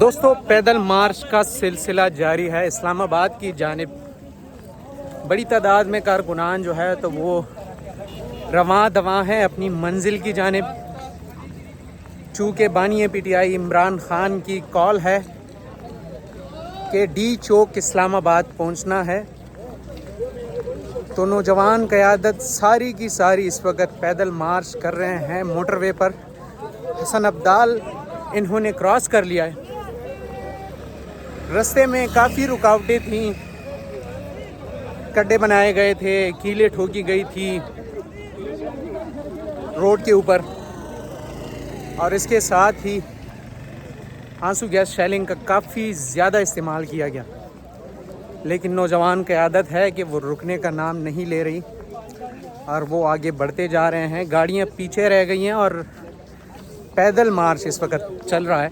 دوستو پیدل مارچ کا سلسلہ جاری ہے اسلام آباد کی جانب. بڑی تعداد میں کارکنان جو ہے تو وہ رواں دواں ہیں اپنی منزل کی جانب. چونکہ بانی P T I Imran Khan کی کال ہے کہ ڈی چوک اسلام آباد پہنچنا ہے، تو نوجوان قیادت ساری کی ساری اس وقت پیدل مارچ کر رہے ہیں موٹر وے پر. حسن عبدال انہوں نے کراس کر لیا ہے. رستے میں کافی رکاوٹیں تھیں، گڈھے بنائے گئے تھے، کیلیں ٹھوکی گئی تھی روڈ کے اوپر، اور اس کے ساتھ ہی آنسو گیس شیلنگ کا کافی زیادہ استعمال کیا گیا. لیکن نوجوان قیادت ہے کہ وہ رکنے کا نام نہیں لے رہی اور وہ آگے بڑھتے جا رہے ہیں. گاڑیاں پیچھے رہ گئی ہیں اور پیدل مارچ اس وقت چل رہا ہے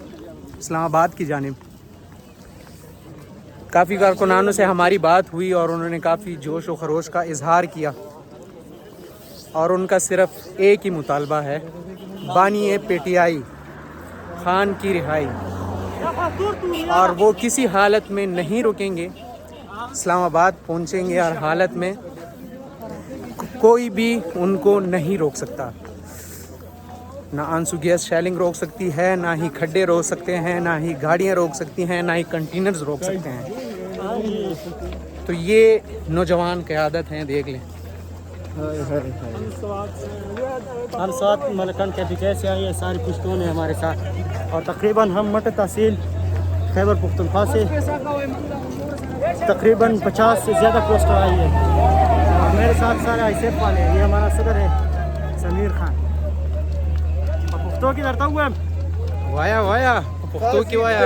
اسلام آباد کی جانب. کافی کارکنانوں سے ہماری بات ہوئی اور انہوں نے کافی جوش و خروش کا اظہار کیا، اور ان کا صرف ایک ہی مطالبہ ہے، بانی پی ٹی آئی خان کی رہائی، اور وہ کسی حالت میں نہیں رکیں گے. اسلام آباد پہنچیں گے اور حالت میں کوئی بھی ان کو نہیں روک سکتا. نہ آنسو گیس شیلنگ روک سکتی ہے، نہ ہی کھڈے روک سکتے ہیں، نہ ہی گاڑیاں روک سکتی ہیں، نہ ہی کنٹینرز روک سکتے ہیں. تو یہ نوجوان قیادت ہیں، دیکھ لیں. ہم ساتھ ملکن کے پیچھے سے آئے، ساری پشتون ہیں ہمارے ساتھ، اور تقریباً ہم مٹ تحصیل خیبر پختونخوا سے تقریباً 50 سے زیادہ پوسٹر آئی ہے. میرے ساتھ سارے آئی سیف والے ہیں. یہ ہمارا صدر ہے سمیر خان. پختو کی درتا ہوئے وایا وایا پختو کی وایا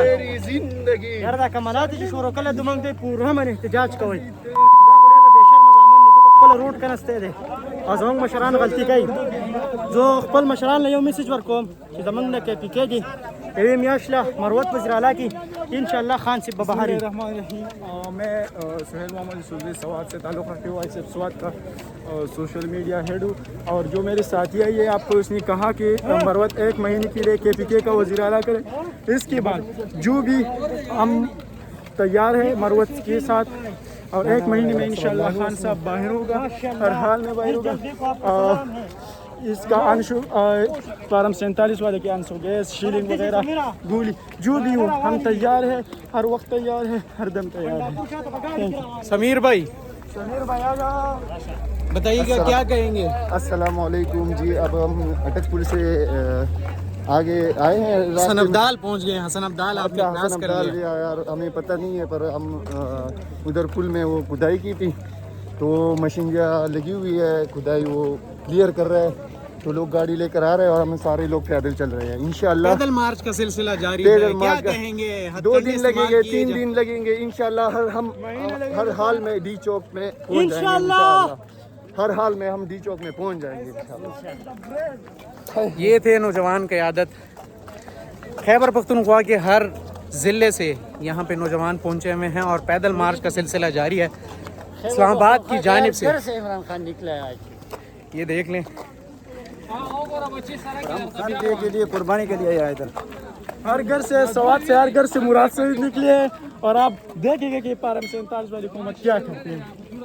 زندگی یار دا کمالات جو شروع کله دومنګ دی پوره من احتجاج کوي. دا خوري به شرم زامن دي په خپل روډ کنسته دي او زموږ مشران غلطي کوي. زه خپل مشران له یو میسج ورکوم چې زموږ نه کې پی کې دي یوې میاشله مروت وزیر اعلی کی انشاءاللہ خان سے ببہاری. الرحمن الرحیم. میں سہیل محمد صوبے سوات سے تعلق رکھتے ہوا اس سوات کا سوشل میڈیا ہیڈ ہوں. اور جو میرے ساتھی ہے، یہ آپ کو اس نے کہا کہ مروت 1 مہینے کے لیے کے پی کے کا وزیر اعلیٰ کرے. اس کے بعد جو بھی ہم تیار ہیں مروت کے ساتھ، اور 1 مہینے میں انشاءاللہ خان صاحب باہر ہوگا، ہر حال میں باہر ہوگا. اس کا انشو فارم 47 والے کے انشو گیس شیلنگ وغیرہ گولی جو بھی ہو ہم تیار ہیں، ہر وقت تیار ہیں، ہر دم تیار ہیں. سمیر بھائی آگا بتائیے گا کیا کہیں گے؟ السلام علیکم جی. اب ہم اٹک پل سے آگے آئے ہیں. حسن عبدال پہنچ گئے. حسن عبدال آپ نے کراس کر لیا. یار ہمیں پتہ نہیں ہے، پر ہم ادھر پل میں وہ کھدائی کی تھی تو مشین لگی ہوئی ہے، کھدائی وہ کلیئر کر رہا ہے، تو لوگ گاڑی لے کر آ رہے ہیں اور ہم سارے لوگ پیدل چل رہے ہیں. انشاءاللہ پیدل مارچ کا سلسلہ جاری ہے. کیا کہیں گے؟ 2 دن لگیں گے، 3 دن لگیں گے انشاءاللہ. ہم ہر حال میں ڈی چوک میں پہنچ جائیں گے انشاءاللہ. ہر حال میں ہم ڈی چوک میں پہنچ جائیں گے انشاءاللہ. یہ تھے نوجوان قیادت. خیبر پختونخوا کے ہر ضلع سے یہاں پہ نوجوان پہنچے ہوئے ہیں اور پیدل مارچ کا سلسلہ جاری ہے اسلام آباد کی جانب سے. عمران خان نکلا ہے آج. یہ دیکھ لیں، خان کے لیے قربانی کے لیے آیا ادھر. ہر گھر سے سوات سے، ہر گھر سے مراد سے نکلے ہیں، اور آپ دیکھیں گے کہ فارم 47 والی حکومت کیا کرتی ہے.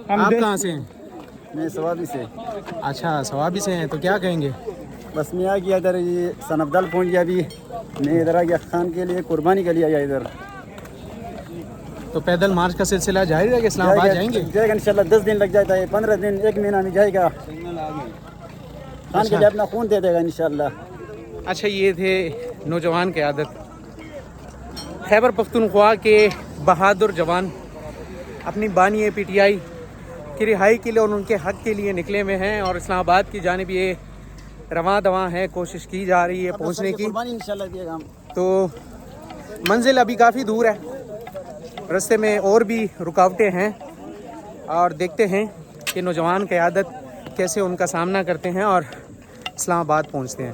آپ کہاں سے ہیں؟ میں سوابی سے. اچھا سوابی سے ہیں، تو کیا کہیں گے؟ بس میں آ گیا ادھر، یہ حسن عبدال پہنچ گیا. ابھی میں ادھر آ گیا خان کے لیے قربانی کے لیے آیا ادھر. تو پیدل مارچ کا سلسلہ جاری رہے گا، اسلام آباد جائیں گے؟ جائے گا انشاءاللہ. 10 دن لگ جاتا ہے، 15 دن، 1 مہینہ میں جائے گا. خان کے لیے اپنا خون دے دے گا انشاءاللہ. اچھا، یہ تھے نوجوان قیادت. خیبر پختونخوا کے بہادر جوان اپنی بانی پی ٹی آئی کی رہائی کے لیے اور ان کے حق کے لیے نکلے ہوئے ہیں، اور اسلام آباد کی جانب یہ رواں دواں ہے، کوشش کی جا رہی ہے پہنچنے کی. قربانی انشاءاللہ دے گا. تو منزل ابھی کافی دور ہے، رستے میں اور بھی رکاوٹیں ہیں، اور دیکھتے ہیں کہ نوجوان قیادت کیسے ان کا سامنا کرتے ہیں اور اسلام آباد پہنچتے ہیں.